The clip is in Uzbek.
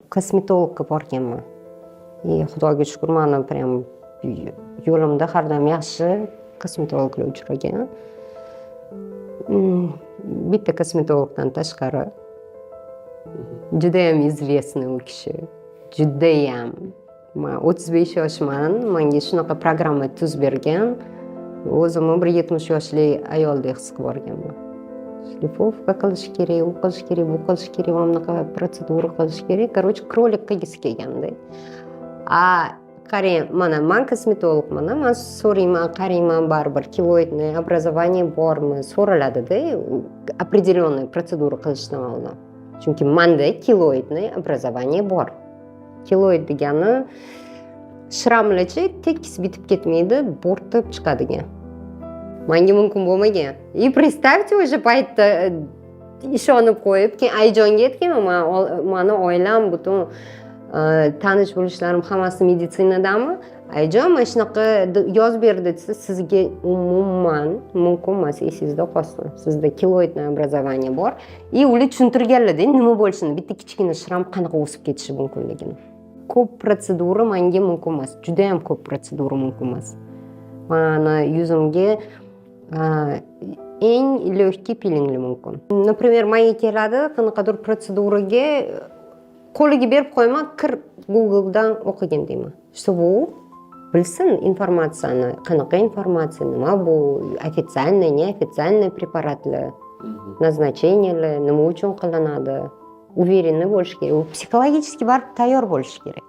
Kosmetologga borganman. Xudoga shukur, mani prям yo'limda har doim yaxshi kosmetologlar uchragan. Bitta kosmetologdan tashqari judayam известный u kishi. Judayam. Men 35 yoshman, menga shunaqa programma tuz bergan. O'zimni bir 70 yoshli ayoldek his qilib borganman. Shlipovka qilish kerak, u qilish kerak, bu qilish kerak, mana bunaqa protsedura qilish kerak. Короче, krolik qilgisi kelganda. Qarang, mana men kosmetologman, men so'rayman, qarayman, baribir kiloidniy образование bormi, so'raladi-da, определенный protsedura qilishdan oldin. Chunki menda kiloidniy образование bor. Kiloid degani shramlarchi tekis bitib ketmaydi, bo'rtib chiqadigan. Menga mumkin bo'lmagan. Представьте, o'sha paytda ishonib qo'yib, keyin Ayjonga aytganman, meni oilam butun tanish bo'lishlarim hammasi meditsinadami? Ayjon, mana shunaqa yozib berdi desa, sizga umuman mumkin emas, esingizda qolsin. Sizda kiloidniy образование bor. Ular tushuntirganlar-da, nima bo'lishini, bitta kichkina shram qanaqa o'sib ketishi mumkinligini. Ko'p protsedura menga mumkin emas. Juda ham ko'p protsedura mumkin emas. Mana yuzimga eng lегкий pilingli mumkin. Например, menga keladi qanaqadir protseduraga qo'liga berib qo'yaman, kir Google'dan o'qigin deyman. Чтобы u bilsin informatsiyani, qanaqa informatsiya, nima bu, официальный, неофициальный preparatlar, назначениялар, nima uchun qilinadi, уверенный bo'lish kerak. U psixologически baribir tayyor bo'lish kerak.